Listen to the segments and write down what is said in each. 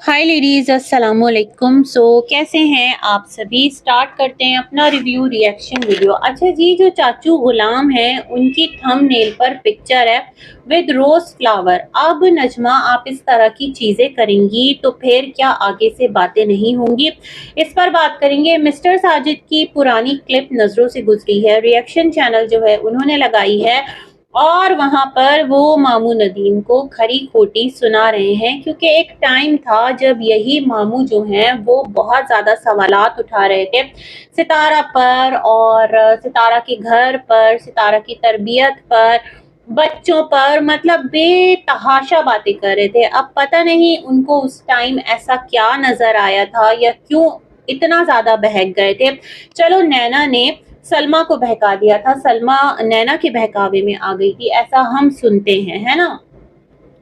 हाय ladies, अस्सलाम वालेकुम। कैसे हैं आप सभी। स्टार्ट करते हैं अपना रिव्यू रिएक्शन वीडियो। अच्छा जी, जो चाचू गुलाम हैं उनकी थंबनेल पर पिक्चर है विद रोज फ्लावर। अब नजमा आप इस तरह की चीज़ें करेंगी तो फिर क्या आगे से बातें नहीं होंगी। इस पर बात करेंगे। मिस्टर साजिद की पुरानी क्लिप नज़रों से गुजरी है, रिएक्शन चैनल जो है उन्होंने लगाई है और वहां पर वो मामू नदीम को खरी खोटी सुना रहे हैं, क्योंकि एक टाइम था जब यही मामू जो हैं वो बहुत ज्यादा सवालात उठा रहे थे सितारा पर और सितारा के घर पर, सितारा की तरबियत पर, बच्चों पर, मतलब बेतहाशा बातें कर रहे थे। अब पता नहीं उनको उस टाइम ऐसा क्या नजर आया था या क्यों इतना ज्यादा बहक गए थे। चलो, नैना ने सलमा को बहका दिया था, सलमा नैना के बहकावे में आ गई थी, ऐसा हम सुनते हैं, है ना।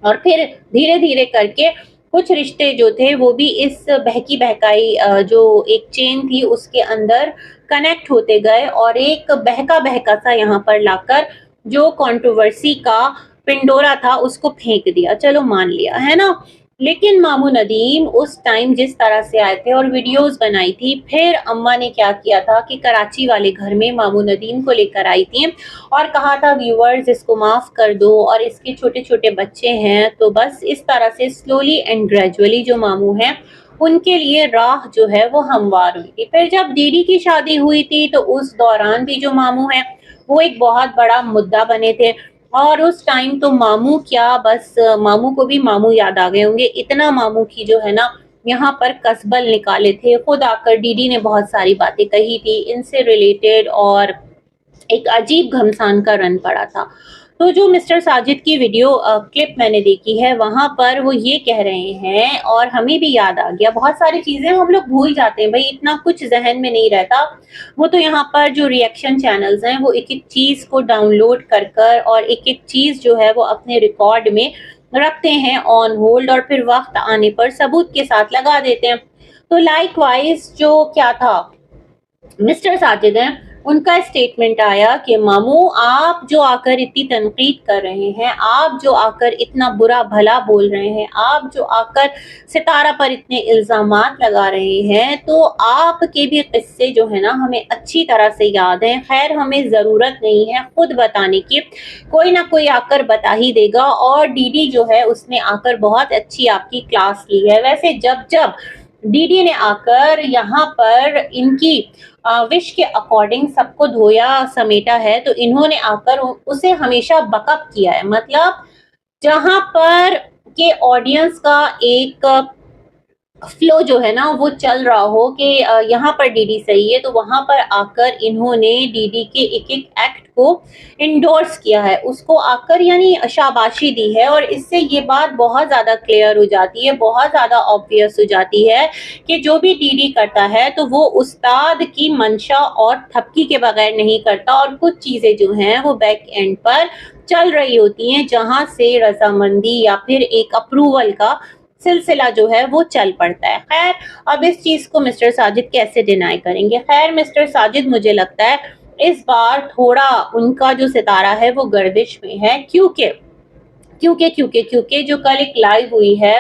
और फिर धीरे धीरे करके कुछ रिश्ते जो थे वो भी इस बहकी बहकाई जो एक चेन थी उसके अंदर कनेक्ट होते गए और एक बहका बहका सा यहाँ पर लाकर जो कंट्रोवर्सी का पिंडोरा था उसको फेंक दिया। चलो, मान लिया, है ना। लेकिन मामू नदीम उस टाइम जिस तरह से आए थे और वीडियोस बनाई थी, फिर अम्मा ने क्या किया था कि कराची वाले घर में मामू नदीम को लेकर आई थी और कहा था व्यूअर्स इसको माफ कर दो और इसके छोटे छोटे बच्चे हैं। तो बस इस तरह से स्लोली एंड ग्रेजुअली जो मामू हैं उनके लिए राह जो है वो हमवार हुई थी। फिर जब दीदी की शादी हुई थी तो उस दौरान भी जो मामू हैं वो एक बहुत बड़ा मुद्दा बने थे और उस टाइम तो मामू क्या, बस मामू को भी मामू याद आ गए होंगे। इतना मामू की जो है ना यहाँ पर कसबल निकाले थे। खुद आकर डीडी ने बहुत सारी बातें कही थी इनसे रिलेटेड और एक अजीब घमसान का रन पड़ा था। तो जो मिस्टर साजिद की वीडियो क्लिप मैंने देखी है वहां पर वो ये कह रहे हैं और हमें भी याद आ गया। बहुत सारी चीजें हम लोग भूल जाते हैं भाई, इतना कुछ जहन में नहीं रहता। वो तो यहाँ पर जो रिएक्शन चैनल्स हैं वो एक एक चीज को डाउनलोड कर कर और एक एक चीज जो है वो अपने रिकॉर्ड में रखते हैं ऑन होल्ड और फिर वक्त आने पर सबूत के साथ लगा देते हैं। तो लाइक वाइज जो क्या था, मिस्टर साजिद हैं उनका स्टेटमेंट आया कि मामू आप जो आकर इतनी तनकीद कर रहे हैं, आप जो आकर इतना बुरा भला बोल रहे हैं, आप जो आकर सितारा पर इतने इल्जामात लगा रहे हैं, तो आपके भी किस्से जो है ना हमें अच्छी तरह से याद हैं। खैर, हमें जरूरत नहीं है खुद बताने की, कोई ना कोई आकर बता ही देगा। और डीडी जो है उसने आकर बहुत अच्छी आपकी क्लास ली है। वैसे जब जब डीडी ने आकर यहाँ पर इनकी विश के अकॉर्डिंग सबको धोया समेटा है तो इन्होंने आकर उसे हमेशा बकअप किया है। मतलब जहां पर के ऑडियंस का एक फ्लो जो है ना वो चल रहा हो कि यहाँ पर डीडी सही है, तो वहां पर आकर इन्होंने डीडी के एक एक एक्ट को इंडोर्स किया है, उसको आकर यानी शाबाशी दी है। और इससे ये बात बहुत ज्यादा क्लियर हो जाती है, बहुत ज्यादा ऑब्वियस हो जाती है कि जो भी डीडी करता है तो वो उस्ताद की मंशा और थपकी के बगैर नहीं करता। और कुछ चीजें जो हैं वो बैक एंड पर चल रही होती हैं जहां से रजामंदी या फिर एक अप्रूवल का सिलसिला जो है वो चल पड़ता है। खैर, अब इस चीज को मिस्टर साजिद कैसे डिनाई करेंगे। खैर, मिस्टर साजिद मुझे लगता है इस बार थोड़ा उनका जो सितारा है वो गर्दिश में है, क्योंकि क्योंकि क्योंकि क्योंकि जो कल एक लाइव हुई है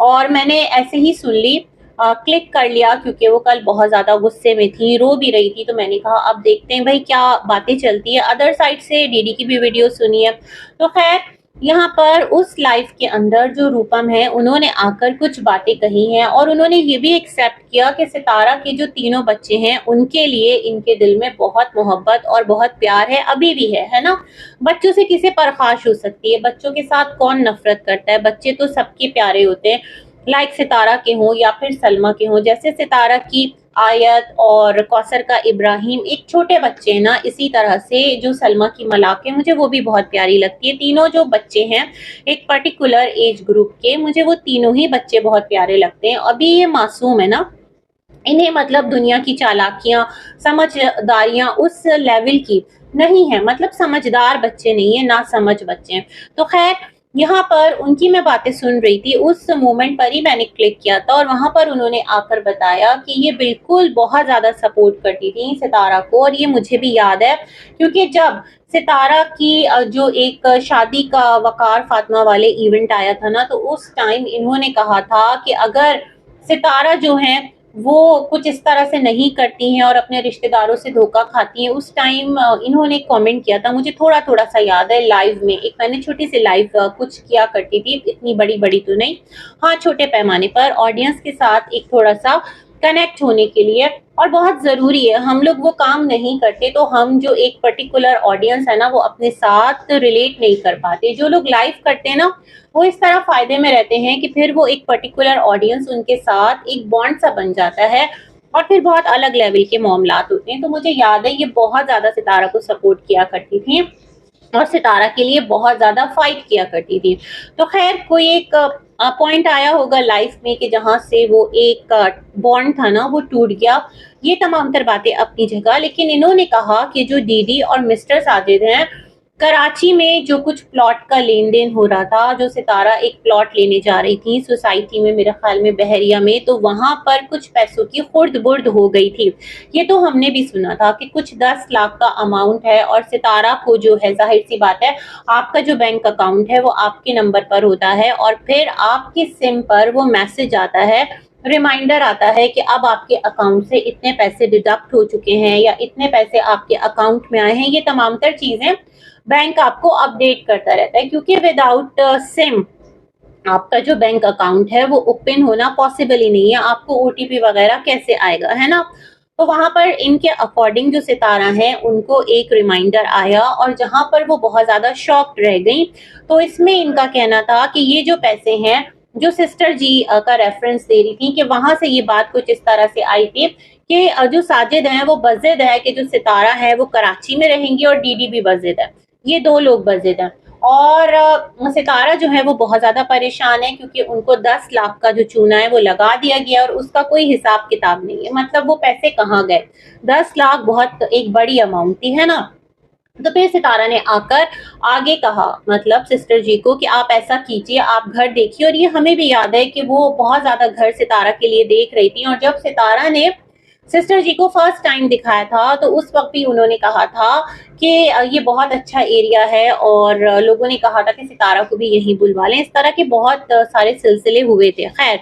और मैंने ऐसे ही सुन ली, क्लिक कर लिया क्योंकि वो कल बहुत ज्यादा गुस्से में थी, रो भी रही थी, तो मैंने कहा अब देखते हैं भाई क्या बातें चलती है। अदर साइड से डीडी की भी वीडियो सुनी है। तो खैर, यहाँ पर उस लाइफ के अंदर जो रूपम है उन्होंने आकर कुछ बातें कही हैं और उन्होंने ये भी एक्सेप्ट किया कि सितारा के जो तीनों बच्चे हैं उनके लिए इनके दिल में बहुत मोहब्बत और बहुत प्यार है, अभी भी है ना। बच्चों से किसे परखाश हो सकती है, बच्चों के साथ कौन नफरत करता है, बच्चे तो सबके प्यारे होते हैं, लाइक सितारा के हों या फिर सलमा के हों। जैसे सितारा की आयत और कौसर का इब्राहिम एक छोटे बच्चे हैं ना, इसी तरह से जो सलमा की मलाक है मुझे वो भी बहुत प्यारी लगती है। तीनों जो बच्चे हैं एक पर्टिकुलर एज ग्रुप के, मुझे वो तीनों ही बच्चे बहुत प्यारे लगते हैं। अभी ये मासूम है ना, इन्हें मतलब दुनिया की चालाकियां समझदारियां उस लेवल की नहीं है, मतलब समझदार बच्चे नहीं है ना, समझ बच्चे हैं। तो खैर, यहाँ पर उनकी मैं बातें सुन रही थी, उस मोमेंट पर ही मैंने क्लिक किया था और वहाँ पर उन्होंने आकर बताया कि ये बिल्कुल बहुत ज़्यादा सपोर्ट करती थी सितारा को। और ये मुझे भी याद है, क्योंकि जब सितारा की जो एक शादी का वकार फातिमा वाले इवेंट आया था ना, तो उस टाइम इन्होंने कहा था कि अगर सितारा जो है वो कुछ इस तरह से नहीं करती हैं और अपने रिश्तेदारों से धोखा खाती हैं, उस टाइम इन्होंने कमेंट किया था, मुझे थोड़ा थोड़ा सा याद है, लाइव में एक मैंने छोटी सी लाइव कुछ किया करती थी, इतनी बड़ी बड़ी तो नहीं, हाँ छोटे पैमाने पर ऑडियंस के साथ एक थोड़ा सा कनेक्ट होने के लिए। और बहुत जरूरी है, हम लोग वो काम नहीं करते तो हम जो एक पर्टिकुलर ऑडियंस है ना वो अपने साथ रिलेट नहीं कर पाते। जो लोग लाइव करते हैं ना वो इस तरह फायदे में रहते हैं कि फिर वो एक पर्टिकुलर ऑडियंस उनके साथ एक बॉन्ड सा बन जाता है और फिर बहुत अलग लेवल के मामलात होते हैं। तो मुझे याद है ये बहुत ज्यादा सितारा को सपोर्ट किया करती थी और सितारा के लिए बहुत ज्यादा फाइट किया करती थी। तो खैर कोई एक पॉइंट आया होगा लाइफ में कि जहां से वो एक बॉन्ड था ना वो टूट गया। ये तमाम तर बातें अपनी जगह, लेकिन इन्होंने कहा कि जो दीदी और मिस्टर साजिद हैं, कराची में जो कुछ प्लॉट का लेन देन हो रहा था, जो सितारा एक प्लॉट लेने जा रही थी सोसाइटी में, मेरे ख्याल में बहरिया में, तो वहां पर कुछ पैसों की खुर्द बुर्द हो गई थी। ये तो हमने भी सुना था कि कुछ 10 लाख का अमाउंट है और सितारा को जो है, जाहिर सी बात है, आपका जो बैंक अकाउंट है वो आपके नंबर पर होता है और फिर आपके सिम पर वो मैसेज आता है, रिमाइंडर आता है कि अब आपके अकाउंट से इतने पैसे डिडक्ट हो चुके हैं या इतने पैसे आपके अकाउंट में आए हैं। ये तमाम तर चीजें बैंक आपको अपडेट करता रहता है, क्योंकि विदाउट सिम आपका जो बैंक अकाउंट है वो ओपन होना पॉसिबल ही नहीं है। आपको ओटीपी वगैरह कैसे आएगा, है ना। तो वहां पर इनके अकॉर्डिंग जो सितारा है उनको एक रिमाइंडर आया और जहां पर वो बहुत ज्यादा शॉक्ड रह गई। तो इसमें इनका कहना था कि ये जो पैसे हैं, जो सिस्टर जी का रेफरेंस दे रही थी कि वहां से ये बात कुछ इस तरह से आई थी कि जो साजिद है वो बज़िद है कि जो सितारा है वो कराची में रहेंगी और डीडी भी बज़िद है, ये दो लोग बज़िद हैं। और सितारा जो है वो बहुत ज्यादा परेशान है क्योंकि उनको 10 लाख का जो चूना है वो लगा दिया गया और उसका कोई हिसाब किताब नहीं है। मतलब वो पैसे कहाँ गए, 10 लाख बहुत एक बड़ी अमाउंट थी, है ना। तो फिर सितारा ने आकर आगे कहा, मतलब सिस्टर जी को, कि आप ऐसा कीजिए, आप घर देखिए। और ये हमें भी याद है कि वो बहुत ज्यादा घर सितारा के लिए देख रही थी और जब सितारा ने सिस्टर जी को फर्स्ट टाइम दिखाया था तो उस वक्त भी उन्होंने कहा था कि ये बहुत अच्छा एरिया है और लोगों ने कहा था कि सितारा को भी यहीं बुलवा लें। इस तरह के बहुत सारे सिलसिले हुए थे। खैर,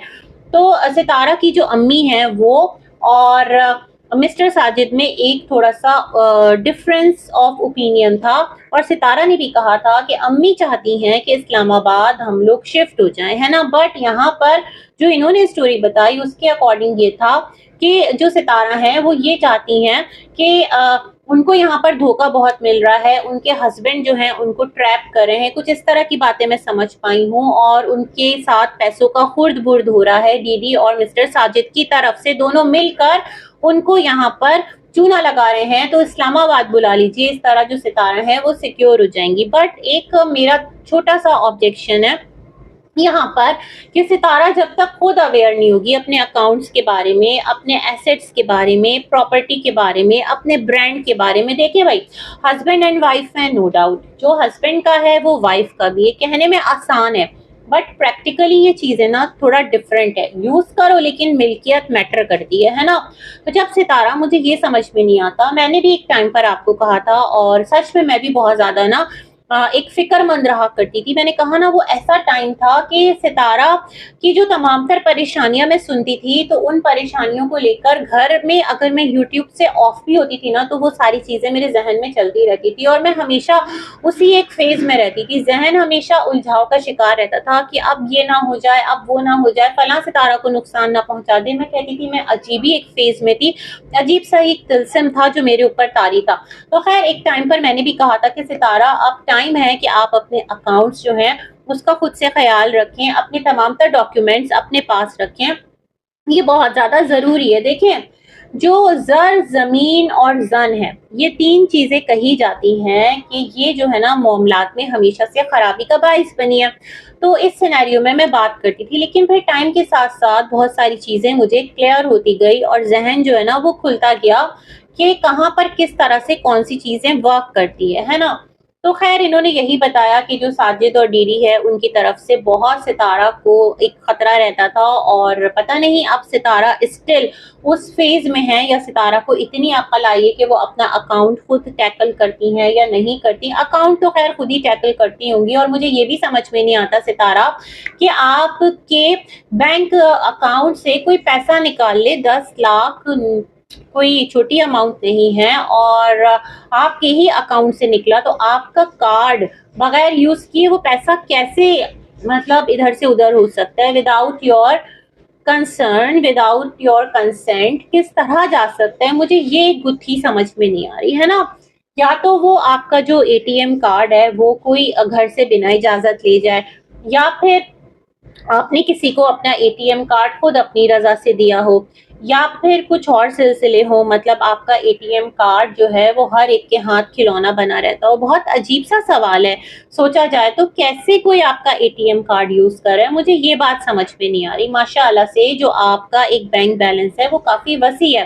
तो सितारा की जो अम्मी है वो और मिस्टर साजिद में एक थोड़ा सा डिफरेंस ऑफ ओपिनियन था और सितारा ने भी कहा था कि अम्मी चाहती हैं कि इस्लामाबाद हम लोग शिफ्ट हो जाएं, है ना। बट यहाँ पर जो इन्होंने स्टोरी बताई उसके अकॉर्डिंग ये था कि जो सितारा है वो ये चाहती हैं कि उनको यहाँ पर धोखा बहुत मिल रहा है, उनके हस्बैंड जो हैं उनको ट्रैप कर रहे हैं, कुछ इस तरह की बातें मैं समझ पाई हूँ। और उनके साथ पैसों का खुर्द बुर्द हो रहा है दीदी और मिस्टर साजिद की तरफ से, दोनों मिलकर उनको यहाँ पर चूना लगा रहे हैं। तो इस्लामाबाद बुला लीजिए, इस तरह जो सितारा है वो सिक्योर हो जाएंगी। बट एक मेरा छोटा सा ऑब्जेक्शन है यहाँ पर कि सितारा जब तक खुद अवेयर नहीं होगी अपने अकाउंट्स के बारे में, अपने एसेट्स के बारे में, प्रॉपर्टी के बारे में, अपने ब्रांड के बारे में। देखिए भाई, हस्बैंड एंड वाइफ है, नो डाउट, जो हस्बैंड का है वो वाइफ का भी है। कहने में आसान है बट प्रैक्टिकली ये चीजें ना थोड़ा डिफरेंट है। यूज करो लेकिन मिल्कियत मैटर करती है ना। तो जब सितारा, मुझे ये समझ में नहीं आता, मैंने भी एक टाइम पर आपको कहा था और सच में मैं भी बहुत ज्यादा ना एक फिक्रमंद रहा करती थी। मैंने कहा ना वो ऐसा टाइम था कि सितारा की जो तमाम तर परेशानियां मैं सुनती थी तो उन परेशानियों को लेकर घर में अगर मैं यूट्यूब से ऑफ भी होती थी ना तो वो सारी चीजें मेरे जहन में चलती रहती थी और मैं हमेशा उसी एक फेज में रहती थी। जहन हमेशा उलझाव का शिकार रहता था कि अब ये ना हो जाए, अब वो ना हो जाए, फला सितारा को नुकसान ना पहुंचा दे। मैं कहती थी, मैं अजीब ही एक फेज में थी, अजीब सा एक तिलस्म था जो मेरे ऊपर तारी था। तो खैर एक टाइम पर मैंने भी कहा था कि सितारा अब टाइम है कि आप अपने अकाउंट्स जो हैं उसका खुद से ख्याल रखें, अपने तमाम तर डॉक्यूमेंट्स अपने पास रखें, ये बहुत ज्यादा जरूरी है। देखिए, जो जर, जमीन और जन है, ये तीन चीजें कही जाती हैं कि ये जो है ना मामलात में हमेशा से खराबी का बाइस बनी है। तो इस सिनेरियो में मैं बात करती थी, लेकिन फिर टाइम के साथ साथ बहुत सारी चीजें मुझे क्लियर होती गई और जहन जो है ना वो खुलता गया कि कहाँ पर किस तरह से कौन सी चीजें वर्क करती है ना। तो खैर इन्होंने यही बताया कि जो साजिद और डीडी है उनकी तरफ से बहुत सितारा को एक खतरा रहता था, और पता नहीं अब सितारा स्टिल उस फेज में है या सितारा को इतनी अकल आई है कि वो अपना अकाउंट खुद टैकल करती हैं या नहीं करती। अकाउंट तो खैर खुद ही टैकल करती होंगी, और मुझे ये भी समझ में नहीं आता सितारा कि आपके बैंक अकाउंट से कोई पैसा निकाल ले, 10 लाख कोई छोटी अमाउंट नहीं है, और आपके ही अकाउंट से निकला तो आपका कार्ड बगैर यूज किए वो पैसा कैसे मतलब इधर से उधर हो सकता है without your concern, without your consent, किस तरह जा सकता है? मुझे ये गुत्थी समझ में नहीं आ रही है ना। या तो वो आपका जो एटीएम कार्ड है वो कोई घर से बिना इजाजत ले जाए, या फिर आपने किसी को अपना एटीएम कार्ड खुद अपनी रजा से दिया हो, या फिर कुछ और सिलसिले हो, मतलब आपका एटीएम कार्ड जो है वो हर एक के हाथ खिलौना बना रहता हो। बहुत अजीब सा सवाल है, सोचा जाए तो कैसे कोई आपका एटीएम कार्ड यूज कर रहा है, मुझे ये बात समझ में नहीं आ रही। माशाअल्लाह से जो आपका एक बैंक बैलेंस है वो काफी वसी है,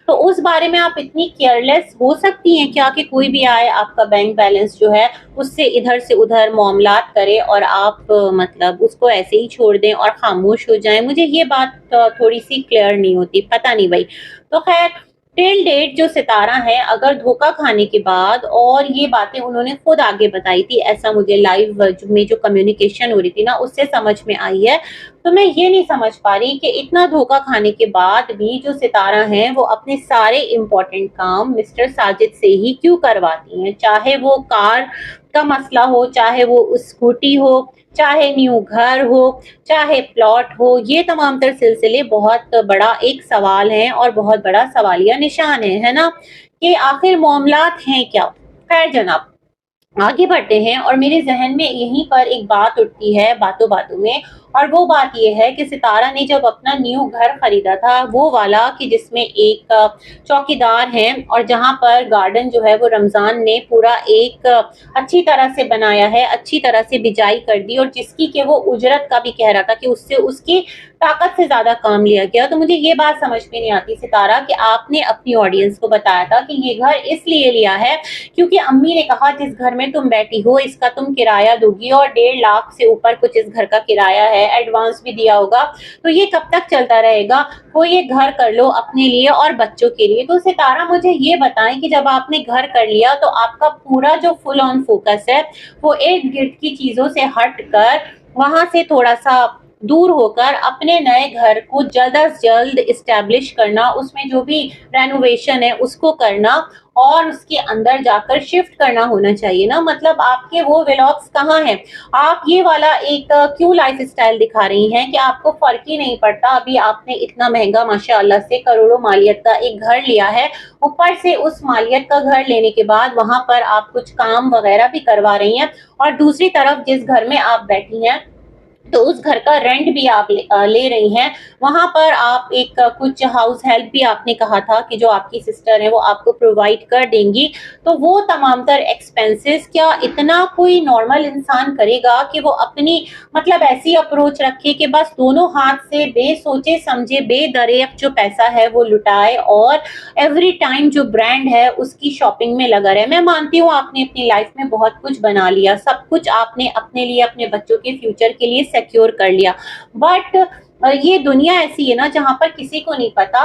तो उस बारे में आप इतनी केयरलेस हो सकती हैं क्या कि कोई भी आए आपका बैंक बैलेंस जो है उससे इधर से उधर मामलात करे और आप मतलब उसको ऐसे ही छोड़ दें और खामोश हो जाएं? मुझे ये बात थोड़ी सी क्लियर नहीं होती, पता नहीं भाई। तो खैर टिल डेट जो सितारा है, अगर धोखा खाने के बाद, और ये बातें उन्होंने खुद आगे बताई थी, ऐसा मुझे लाइव में जो कम्युनिकेशन हो रही थी ना उससे समझ में आई है, तो मैं ये नहीं समझ पा रही कि इतना धोखा खाने के बाद भी जो सितारा हैं वो अपने सारे इम्पोर्टेंट काम मिस्टर साजिद से ही क्यों करवाती हैं, चाहे वो कार का मसला हो, चाहे वो स्कूटी हो, चाहे न्यू घर हो, चाहे प्लॉट हो। ये तमाम तर सिलसिले बहुत बड़ा एक सवाल है और बहुत बड़ा सवालिया निशान है ना, कि आखिर मामलात हैं क्या। खैर जनाब आगे बढ़ते हैं, और मेरे जहन में यहीं पर एक बात उठती है बातों बातों में, और वो बात ये है कि सितारा ने जब अपना न्यू घर खरीदा था, वो वाला कि जिसमें एक चौकीदार है और जहां पर गार्डन जो है वो रमजान ने पूरा एक अच्छी तरह से बनाया है, अच्छी तरह से बिजाई कर दी, और जिसकी कि वो उजरत का भी कह रहा था कि उससे उसकी ताकत से ज्यादा काम लिया गया। तो मुझे ये बात समझ में नहीं आती सितारा कि आपने अपनी ऑडियंस को बताया था कि ये घर इसलिए लिया है क्योंकि अम्मी ने कहा जिस घर में तुम बैठी हो इसका तुम किराया दोगी, और 1.5 लाख से ऊपर कुछ इस घर का किराया है, एडवांस भी दिया होगा, तो ये कब तक चलता रहेगा? कोई एक घर कर लो अपने लिए और बच्चों के लिए। तो सितारा मुझे ये बताएं कि जब आपने घर कर लिया तो आपका पूरा जो फुल ऑन फोकस है वो इर्द गिर्द की चीजों से हट कर वहां से थोड़ा सा दूर होकर अपने नए घर को जल्द अज जल्द इस्टेब्लिश करना, उसमें जो भी रेनोवेशन है उसको करना और उसके अंदर जाकर शिफ्ट करना होना चाहिए ना। मतलब आपके वो व्लॉग्स कहाँ हैं? आप ये वाला एक क्यों लाइफ स्टाइल दिखा रही हैं कि आपको फर्क ही नहीं पड़ता? अभी आपने इतना महंगा माशाअल्लाह से करोड़ों मालियत का एक घर लिया है, ऊपर से उस मालियत का घर लेने के बाद वहां पर आप कुछ काम वगैरह भी करवा रही हैं, और दूसरी तरफ जिस घर में आप बैठी हैं तो उस घर का रेंट भी आप ले रही हैं, वहां पर आप एक कुछ हाउस हेल्प भी आपने कहा था कि जो आपकी सिस्टर है वो आपको प्रोवाइड कर देंगी। तो वो तमाम तर एक्सपेंसेस क्या इतना कोई नॉर्मल इंसान करेगा कि वो अपनी मतलब ऐसी अप्रोच रखे कि बस दोनों हाथ से बेसोचे समझे बेदरेक जो पैसा है वो लुटाए और एवरी टाइम जो ब्रांड है उसकी शॉपिंग में लगा रहे? मैं मानती हूँ आपने अपनी लाइफ में बहुत कुछ बना लिया, सब कुछ आपने अपने लिए अपने बच्चों के फ्यूचर के लिए सिक्योर कर लिया, बट ये दुनिया ऐसी है ना जहां पर किसी को नहीं पता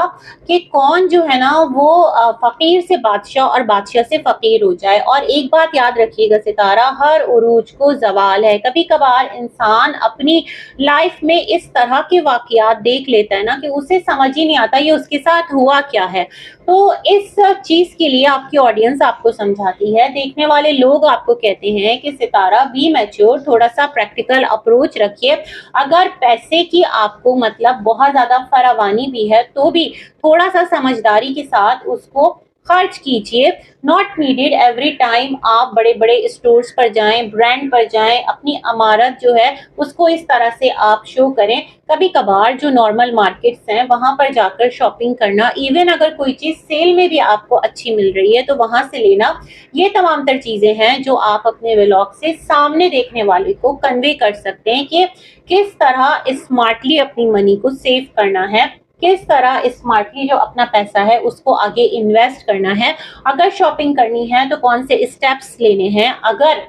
कि कौन जो है ना वो फकीर से बादशाह और बादशाह से फकीर हो जाए। और एक बात याद रखिएगा सितारा, हर उरूज को जवाल है। कभी कभार इंसान अपनी लाइफ में इस तरह के वाकयात देख लेता है ना कि उसे समझ ही नहीं आता ये उसके साथ हुआ क्या है। तो इस चीज के लिए आपकी ऑडियंस आपको समझाती है, देखने वाले लोग आपको कहते हैं कि सितारा बी मैच्योर, थोड़ा सा प्रैक्टिकल अप्रोच रखिए। अगर पैसे की आपको मतलब बहुत ज्यादा फरावानी भी है तो भी थोड़ा सा समझदारी के साथ उसको खर्च कीजिए। नॉट नीडेड एवरी टाइम आप बड़े बड़े स्टोर्स पर जाएं, ब्रांड पर जाएं, अपनी अमारत जो है उसको इस तरह से आप शो करें। कभी कभार जो नॉर्मल मार्केट्स हैं वहां पर जाकर शॉपिंग करना, इवन अगर कोई चीज सेल में भी आपको अच्छी मिल रही है तो वहां से लेना, ये तमाम तर चीजें हैं जो आप अपने व्लॉग से सामने देखने वाले को कन्वे कर सकते हैं कि किस तरह स्मार्टली अपनी मनी को सेव करना है। किस तरह स्मार्टली जो अपना पैसा है उसको आगे इन्वेस्ट करना है, अगर शॉपिंग करनी है तो कौन से स्टेप्स लेने हैं, अगर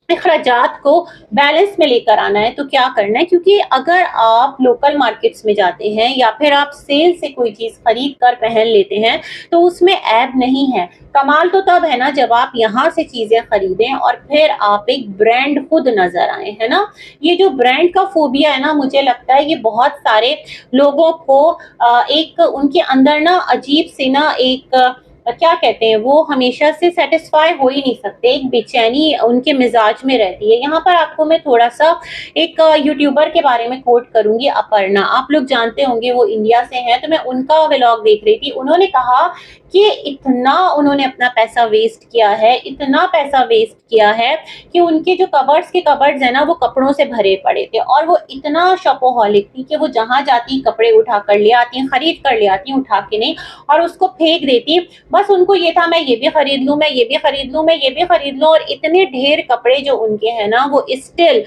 अखराजात को बैलेंस में लेकर आना है तो क्या करना है। क्योंकि अगर आप लोकल मार्केट्स में जाते हैं या फिर आप सेल से कोई चीज खरीद कर पहन लेते हैं तो उसमें ऐब नहीं है। कमाल तो तब है ना जब आप यहाँ से चीजें खरीदें और फिर आप एक ब्रांड खुद नजर आए, है ना। ये जो ब्रांड का फोबिया है ना, मुझे लगता है ये बहुत सारे लोगों को एक उनके अंदर ना अजीब सी ना एक क्या कहते हैं, वो हमेशा से सेटिस्फाई हो ही नहीं सकते, एक बेचैनी उनके मिजाज में रहती है। यहाँ पर आपको मैं थोड़ा सा एक यूट्यूबर के बारे में कोट करूंगी, अपर्णा, आप लोग जानते होंगे, वो इंडिया से हैं, तो मैं उनका व्लॉग देख रही थी। उन्होंने कहा कि इतना उन्होंने अपना पैसा वेस्ट किया है, इतना पैसा वेस्ट किया है कि उनके जो कबर्ड्स है ना वो कपड़ों से भरे पड़े थे, और वो इतना शॉपोहॉलिक थी कि वो जहां जाती कपड़े उठा कर ले आती, खरीद कर ले आती, उठा के नहीं, और उसको फेंक देती। बस उनको ये था मैं ये भी खरीद लूं, मैं ये भी खरीद लूं, मैं ये भी खरीद लूं, और इतने ढेर कपड़े जो उनके हैं ना वो स्टिल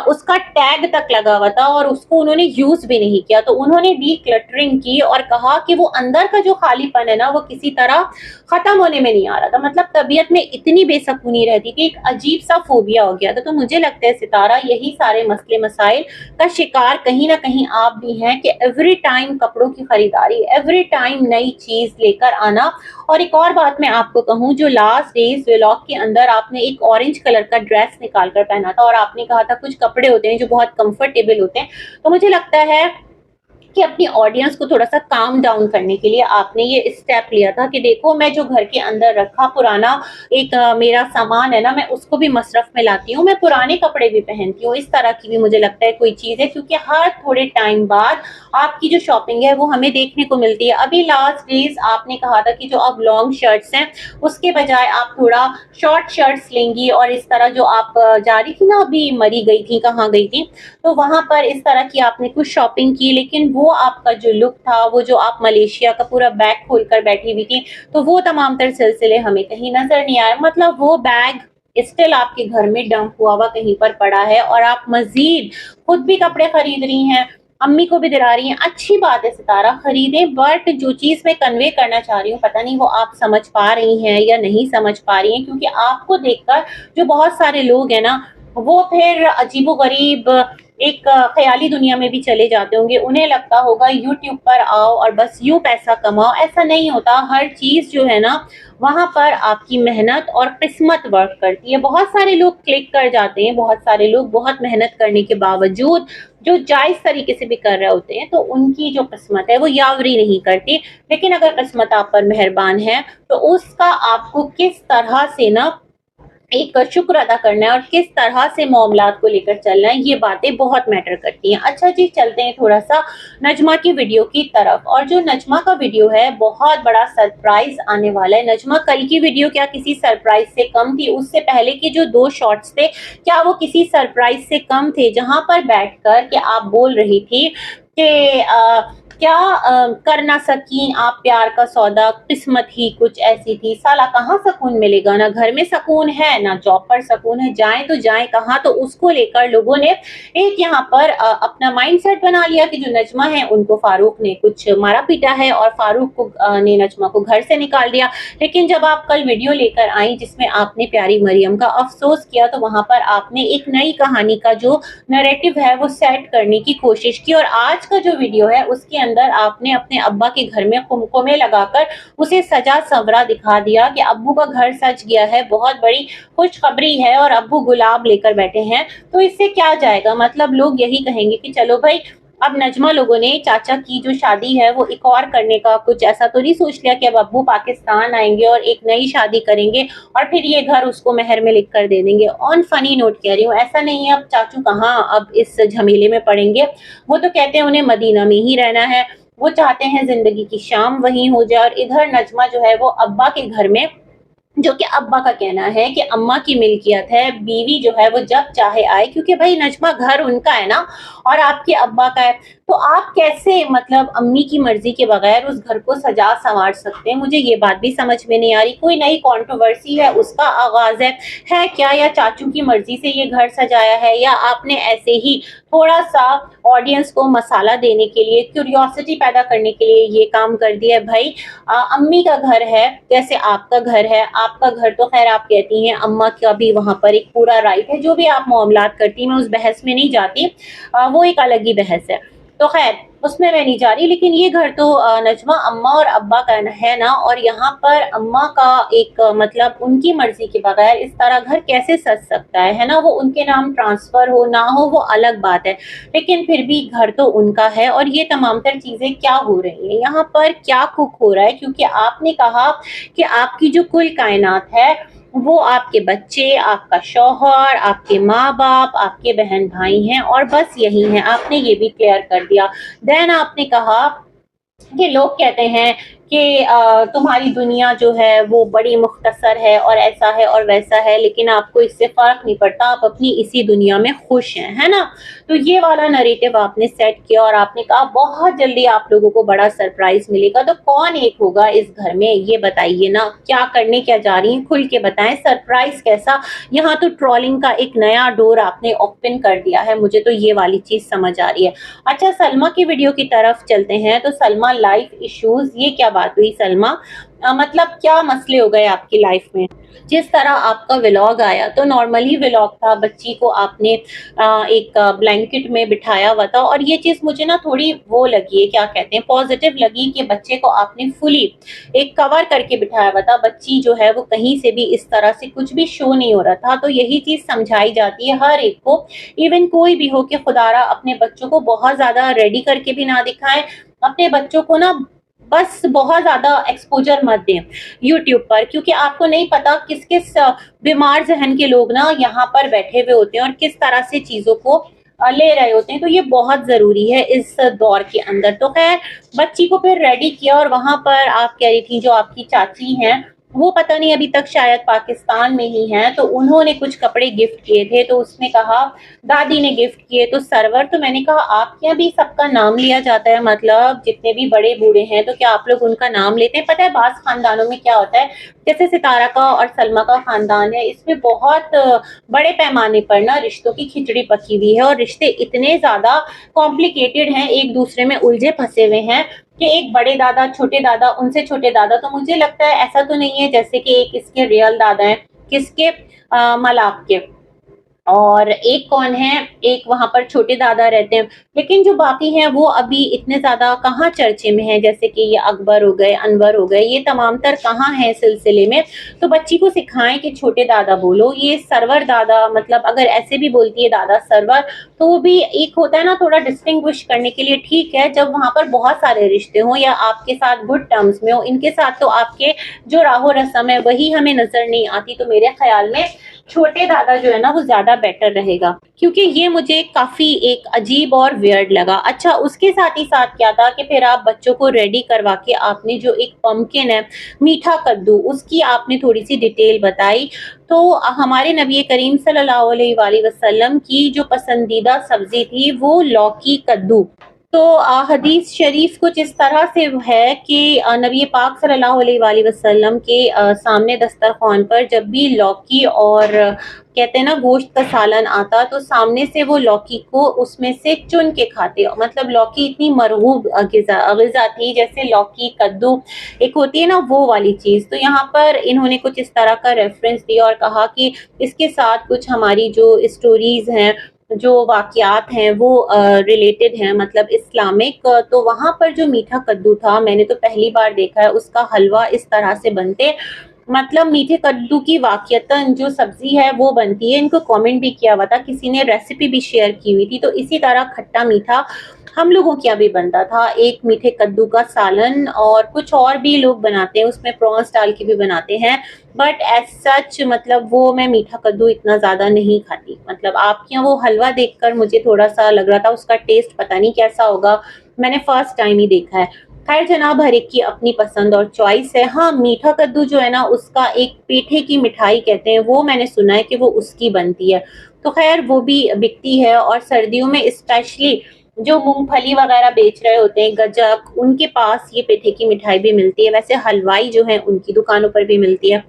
उसका टैग तक लगा हुआ था और उसको उन्होंने यूज भी नहीं किया। तो उन्होंने डीक्लटरिंग की और कहा कि वो अंदर का जो खालीपन है ना वो किसी तरह खत्म होने में नहीं आ रहा था, मतलब तबीयत में इतनी बेसकूनी रहती थी, एक अजीब सा फोबिया हो गया था। तो मुझे लगता है सितारा यही सारे मसले मसाइल का शिकार कहीं ना कहीं आप भी हैं कि एवरी टाइम कपड़ों की खरीदारी, एवरी टाइम नई चीज लेकर आना। और एक और बात मैं आपको कहूँ, जो लास्ट डेज व्लॉग के अंदर आपने एक ऑरेंज कलर का ड्रेस निकाल कर पहना था और आपने कहा था कुछ कपड़े होते हैं जो बहुत कंफर्टेबल होते हैं, तो मुझे लगता है कि अपनी ऑडियंस को थोड़ा सा काम डाउन करने के लिए आपने ये स्टेप लिया था कि देखो मैं जो घर के अंदर रखा पुराना एक मेरा सामान है ना, मैं उसको भी मसरफ में लाती हूँ, मैं पुराने कपड़े भी पहनती हूँ। इस तरह की भी मुझे लगता है कोई चीज है, क्योंकि हर थोड़े टाइम बाद आपकी जो शॉपिंग है वो हमें देखने को मिलती है। अभी लास्ट डेज आपने कहा था कि जो अब लॉन्ग शर्ट्स हैं उसके बजाय आप थोड़ा शॉर्ट शर्ट्स लेंगी, और इस तरह जो आप जा रही थी ना, अभी मरी गई थी, कहाँ गई थी, तो वहां पर इस तरह की आपने कुछ शॉपिंग की, लेकिन वो आपका जो लुक था, वो जो आप मलेशिया का पूरा बैग खोलकर बैठी हुई थी, तो वो तमाम तर सिलसिले हमें कहीं नजर नहीं आए। मतलब वो बैग स्टिल आपके घर में डंप हुआ कहीं पर पड़ा है, और आप मजीद खुद भी कपड़े खरीद रही हैं, अम्मी को भी दिला रही हैं। अच्छी बात है सितारा, खरीदें, बट जो चीज मैं कन्वे करना चाह रही हूँ पता नहीं वो आप समझ पा रही हैं या नहीं समझ पा रही हैं, क्योंकि आपको देखकर जो बहुत सारे लोग हैं ना वो फिर अजीबोगरीब एक ख्याली दुनिया में भी चले जाते होंगे। उन्हें लगता होगा यूट्यूब पर आओ और बस यूं पैसा कमाओ, ऐसा नहीं होता। हर चीज जो है ना वहां पर आपकी मेहनत और किस्मत वर्क करती है। बहुत सारे लोग क्लिक कर जाते हैं, बहुत सारे लोग बहुत मेहनत करने के बावजूद जो जायज तरीके से भी कर रहे होते हैं तो उनकी जो किस्मत है वो यावरी नहीं करती। लेकिन अगर किस्मत आप पर मेहरबान है तो उसका आपको किस तरह से ना एक शुक्र अदा करना है और किस तरह से मामलात को लेकर चलना है, ये बातें बहुत मैटर करती हैं। अच्छा जी, चलते हैं थोड़ा सा नजमा की वीडियो की तरफ। और जो नजमा का वीडियो है बहुत बड़ा सरप्राइज आने वाला है। नजमा कल की वीडियो क्या किसी सरप्राइज से कम थी? उससे पहले के जो 2 शॉर्ट्स थे क्या वो किसी सरप्राइज से कम थे? जहां पर बैठकर के आप बोल रही थी कि क्या कर ना सकी आप प्यार का सौदा, किस्मत ही कुछ ऐसी थी। साला कहाँ सुकून मिलेगा, ना घर में सुकून है ना जॉब पर सुकून है, जाएं तो जाएं कहाँ। तो उसको लेकर लोगों ने एक यहाँ पर अपना माइंडसेट बना लिया कि जो नजमा है उनको फारूक ने कुछ मारा पीटा है और फारूक को ने नजमा को घर से निकाल दिया। लेकिन जब आप कल वीडियो लेकर आई जिसमें आपने प्यारी मरियम का अफसोस किया तो वहां पर आपने एक नई कहानी का जो नैरेटिव है वो सेट करने की कोशिश की। और आज का जो वीडियो है उसके अंदर आपने अपने अब्बा के घर में कुमकुमे लगाकर उसे सजा संवरा दिखा दिया कि अब्बू का घर सज गया है, बहुत बड़ी खुशखबरी है और अब्बू गुलाब लेकर बैठे हैं। तो इससे क्या जाएगा, मतलब लोग यही कहेंगे कि चलो भाई अब नजमा लोगों ने चाचा की जो शादी है वो एक और करने का कुछ ऐसा तो नहीं सोच लिया कि अब अब्बू पाकिस्तान आएंगे और एक नई शादी करेंगे और फिर ये घर उसको मेहर में लिख कर दे देंगे। ऑन फनी नोट कह रही हूँ, ऐसा नहीं है। अब चाचू कहाँ अब इस झमेले में पड़ेंगे, वो तो कहते हैं उन्हें मदीना में ही रहना है, वो चाहते हैं जिंदगी की शाम वहीं हो जाए। और इधर नजमा जो है वो अब्बा के घर में, जो कि अब्बा का कहना है कि अम्मा की मिल्कियत है, बीवी जो है वो जब चाहे आए, क्योंकि भाई नजमा घर उनका है ना और आपके अब्बा का है। تو آپ کیسے مطلب امی کی مرضی کے بغیر اس گھر کو سجا سنوار سکتے ہیں؟ مجھے یہ بات بھی سمجھ میں نہیں آ رہی. کوئی نئی کنٹروورسی ہے، اس کا آغاز ہے کیا، یا چاچو کی مرضی سے یہ گھر سجایا ہے، یا آپ نے ایسے ہی تھوڑا سا آڈینس کو مسالہ دینے کے لیے، کیوریوسٹی پیدا کرنے کے لیے یہ کام کر دیا ہے؟ بھائی امی کا گھر ہے جیسے آپ کا گھر ہے. آپ کا گھر تو خیر آپ کہتی ہیں، اماں کا بھی وہاں پر ایک پورا رائٹ ہے. جو بھی آپ معاملات کرتی ہیں میں اس بحث میں نہیں جاتی، وہ ایک الگ ہی بحث ہے. تو خیر اس میں نہیں جا رہی، لیکن یہ گھر تو نجمہ اماں اور ابا کا ہے نا. اور یہاں پر اماں کا ایک مطلب ان کی مرضی کے بغیر اس طرح گھر کیسے سج سکتا ہے نا. وہ ان کے نام ٹرانسفر ہو نہ ہو وہ الگ بات ہے، لیکن پھر بھی گھر تو ان کا ہے. اور یہ تمام تر چیزیں کیا ہو رہی ہیں یہاں پر، کیا کک ہو رہا ہے؟ کیونکہ آپ نے کہا کہ آپ کی جو کل کائنات ہے وہ آپ کے بچے، آپ کا شوہر، آپ کے ماں باپ، آپ کے بہن بھائی ہیں، اور بس یہی ہیں. آپ نے یہ بھی کلیئر کر دیا. دین آپ نے کہا کہ لوگ کہتے ہیں کہ تمہاری دنیا جو ہے وہ بڑی مختصر ہے اور ایسا ہے اور ویسا ہے، لیکن آپ کو اس سے فرق نہیں پڑتا، آپ اپنی اسی دنیا میں خوش ہیں، ہے نا. تو یہ والا نریٹو آپ نے سیٹ کیا اور آپ نے کہا بہت جلدی آپ لوگوں کو بڑا سرپرائز ملے گا. تو کون ایک ہوگا اس گھر میں یہ بتائیے نا. کیا کرنے کیا جا رہی ہیں کھل کے بتائیں. سرپرائز کیسا؟ یہاں تو ٹرولنگ کا ایک نیا ڈور آپ نے اوپن کر دیا ہے. مجھے تو یہ والی چیز سمجھ آ رہی ہے. اچھا سلمہ کی ویڈیو کی طرف چلتے ہیں. تو سلمہ لائف ایشوز، یہ کیا بات ہوئی سلمہ؟ مطلب کیا مسئلے ہو گئے آپ کی لائف میں؟ جس طرح آپ کا ولاگ آیا تو نارملی ولاگ تھا، بچی کو آپ نے ایک بلینکٹ میں بٹھایا ہوا تھا، اور یہ چیز مجھے نا تھوڑی وہ لگی ہے، کیا کہتے ہیں، پازیٹیو لگی کہ بچے کو آپ نے فلی ایک کور کر کے بٹھایا ہوا تھا. بچی جو ہے وہ کہیں سے بھی اس طرح سے کچھ بھی شو نہیں ہو رہا تھا. تو یہی چیز سمجھائی جاتی ہے ہر ایک کو، ایون کوئی بھی ہو، کہ خدارا اپنے بچوں کو بہت زیادہ ریڈی کر کے بھی نہ دکھائیں. اپنے بچوں کو نا بس بہت زیادہ ایکسپوجر مت دیں یوٹیوب پر، کیونکہ آپ کو نہیں پتا کس کس بیمار ذہن کے لوگ نا یہاں پر بیٹھے ہوئے ہوتے ہیں اور کس طرح سے چیزوں کو لے رہے ہوتے ہیں. تو یہ بہت ضروری ہے اس دور کے اندر. تو خیر بچی کو پھر ریڈی کیا، اور وہاں پر آپ کہہ رہی تھی جو آپ کی چاچی ہیں وہ پتہ نہیں ابھی تک شاید پاکستان میں ہی ہیں، تو انہوں نے کچھ کپڑے گفٹ کیے تھے. تو اس نے کہا دادی نے گفٹ کیے تو سرور. تو میں نے کہا آپ کے یہاں بھی سب کا نام لیا جاتا ہے؟ مطلب جتنے بھی بڑے بوڑھے ہیں تو کیا آپ لوگ ان کا نام لیتے ہیں؟ پتہ ہے بعض خاندانوں میں کیا ہوتا ہے، جیسے ستارہ کا اور سلمہ کا خاندان ہے، اس میں بہت بڑے پیمانے پر نا رشتوں کی کھچڑی پکی ہوئی ہے، اور رشتے اتنے زیادہ کمپلیکیٹڈ ہیں، ایک دوسرے میں الجھے پھنسے ہوئے ہیں کہ ایک بڑے دادا، چھوٹے دادا، ان سے چھوٹے دادا. تو مجھے لگتا ہے ایسا تو نہیں ہے جیسے کہ ایک اس کے ریئل دادا ہیں، کس کے، ملاپ کے، اور ایک کون ہے، ایک وہاں پر چھوٹے دادا رہتے ہیں. لیکن جو باقی ہیں وہ ابھی اتنے زیادہ کہاں چرچے میں ہیں، جیسے کہ یہ اکبر ہو گئے، انور ہو گئے، یہ تمام تر کہاں ہیں سلسلے میں. تو بچی کو سکھائیں کہ چھوٹے دادا بولو. یہ سرور دادا، مطلب اگر ایسے بھی بولتی ہے دادا سرور، تو وہ بھی ایک ہوتا ہے نا تھوڑا ڈسٹنگوش کرنے کے لیے. ٹھیک ہے جب وہاں پر بہت سارے رشتے ہوں یا آپ کے ساتھ گڈ ٹرمز میں ہو، ان کے ساتھ تو آپ کے جو راہ و رسم ہے وہی ہمیں نظر نہیں آتی. تو میرے خیال میں چھوٹے دادا جو ہے نا وہ زیادہ بیٹر رہے گا، کیونکہ یہ مجھے کافی ایک عجیب اور ویئرڈ لگا. اچھا اس کے ساتھ ہی ساتھ کیا تھا کہ پھر آپ بچوں کو ریڈی کروا کے آپ نے جو ایک پمکن ہے، میٹھا کدو، اس کی آپ نے تھوڑی سی ڈیٹیل بتائی. تو ہمارے نبی کریم صلی اللہ علیہ وآلہ وسلم کی جو پسندیدہ سبزی تھی وہ لوکی کدو. تو حدیث شریف کچھ اس طرح سے ہے کہ نبی پاک صلی اللہ علیہ وآلہ وسلم کے سامنے دسترخوان پر جب بھی لوکی اور کہتے ہیں نا گوشت کا سالن آتا تو سامنے سے وہ لوکی کو اس میں سے چن کے کھاتے. مطلب لوکی اتنی مرغوب غذا تھی، جیسے لوکی کدو ایک ہوتی ہے نا وہ والی چیز. تو یہاں پر انہوں نے کچھ اس طرح کا ریفرنس دیا اور کہا کہ اس کے ساتھ کچھ ہماری جو اسٹوریز ہیں، جو واقعات ہیں وہ ریلیٹڈ ہیں، مطلب اسلامک. تو وہاں پر جو میٹھا کدو تھا میں نے تو پہلی بار دیکھا ہے، اس کا حلوہ اس طرح سے بنتے، مطلب میٹھے کدو کی واقعتاً جو سبزی ہے وہ بنتی ہے. ان کو کامنٹ بھی کیا ہوا تھا، کسی نے ریسیپی بھی شیئر کی ہوئی تھی. تو اسی طرح کھٹا میٹھا ہم لوگوں کیا بھی بنتا تھا، ایک میٹھے کدو کا سالن، اور کچھ اور بھی لوگ بناتے ہیں، اس میں پرونس ڈال کے بھی بناتے ہیں. بٹ ایز سچ مطلب وہ میں میٹھا کدو اتنا زیادہ نہیں کھاتی. مطلب آپ کے یہاں وہ حلوہ دیکھ کر مجھے تھوڑا سا لگ رہا تھا اس کا ٹیسٹ پتہ نہیں کیسا ہوگا، میں نے فرسٹ ٹائم ہی دیکھا ہے. خیر جناب، ہر ایک کی اپنی پسند اور چوائس ہے. ہاں میٹھا کدو جو ہے نا اس کا ایک پیٹھے کی مٹھائی کہتے ہیں، وہ میں نے سنا ہے کہ وہ اس کی بنتی ہے. تو خیر وہ بھی بکتی ہے، اور سردیوں میں اسپیشلی جو मूंगफली वगैरह बेच रहे होते हैं, गज्जक, उनके पास ये पेठे की मिठाई भी मिलती है। वैसे हलवाई जो हैं उनकी दुकानों पर भी मिलती है।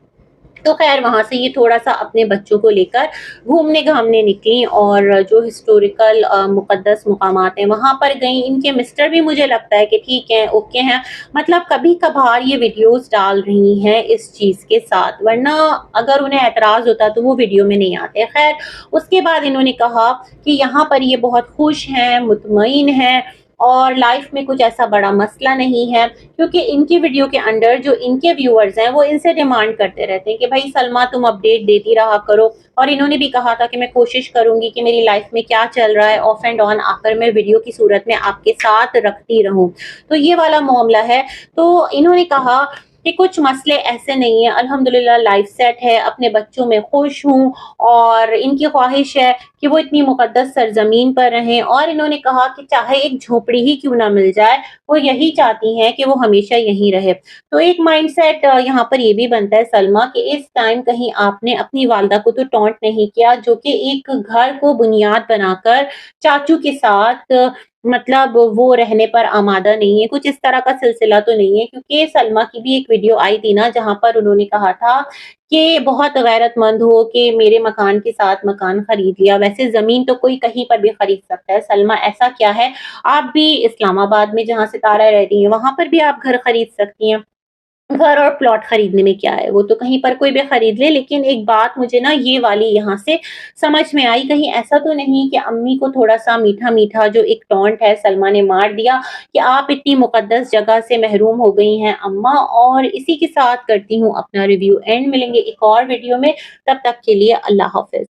तो खैर वहाँ से ये थोड़ा-सा अपने बच्चों को लेकर घूमने-घामने निकली और जो हिस्टोरिकल मुक़द्दस मुकामात हैं वहाँ पर गईं। इनके मिस्टर भी मुझे लगता है कि ठीक हैं, ओके हैं, मतलब कभी-कभार ये वीडियोज़ डाल रही हैं इस चीज़ के साथ, वरना अगर उन्हें ऐतराज़ होता तो वो वीडियो में नहीं आते। खैर उसके बाद इन्होंने कहा कि यहाँ पर ये बहुत खुश हैं, मुतमईन हैं और लाइफ में कुछ ऐसा बड़ा मसला नहीं है, क्योंकि इनकी वीडियो के अंडर जो इनके व्यूअर्स हैं वो इनसे डिमांड करते रहते हैं कि भाई सलमा तुम अपडेट देती रहा करो। और इन्होंने भी कहा था कि मैं कोशिश करूंगी कि मेरी लाइफ में क्या चल रहा है ऑफ एंड ऑन आकर मैं वीडियो की सूरत में आपके साथ रखती रहूं। तो ये वाला मामला है। तो इन्होंने कहा कि कुछ मसले ऐसे नहीं है, अल्हम्दुलिल्लाह लाइफ सेट है, अपने बच्चों में खुश हूँ और इनकी ख्वाहिश है कि वो इतनी मुक़द्दस सरज़मीन पर रहें। और इन्होंने कहा कि चाहे एक झोपड़ी ही क्यों ना मिल जाए, वो यही चाहती हैं कि वो हमेशा यहीं रहे। तो एक माइंडसेट यहाँ पर ये भी बनता है सलमा कि इस टाइम कहीं आपने अपनी वालिदा को तो टॉन्ट नहीं किया, जो कि एक घर को बुनियाद बनाकर चाचू के साथ मतलब वो रहने पर आमादा नहीं है, कुछ इस तरह का सिलसिला तो नहीं है। क्योंकि सलमा की भी एक वीडियो आई थी ना जहाँ पर उन्होंने कहा था कि बहुत गैरतमंद हो कि मेरे मकान के साथ मकान खरीद लिया। वैसे ज़मीन तो कोई कहीं पर भी खरीद सकता है। सलमा ऐसा क्या है, आप भी इस्लामाबाद में जहाँ सितारा रह रही हैं, वहाँ पर भी आप घर खरीद सकती हैं। घर और प्लॉट खरीदने में क्या है, वो तो कहीं पर कोई भी खरीद ले। लेकिन एक बात मुझे ना ये वाली यहाँ से समझ में आई, कहीं ऐसा तो नहीं कि अम्मी को थोड़ा-सा मीठा-मीठा जो एक टॉन्ट है सलमा ने मार दिया कि आप इतनी मुक़द्दस जगह से महरूम हो गई हैं अम्मा। और इसी के साथ करती हूँ अपना रिव्यू एंड। मिलेंगे एक और वीडियो में, तब तक के लिए अल्लाह हाफ़िज़।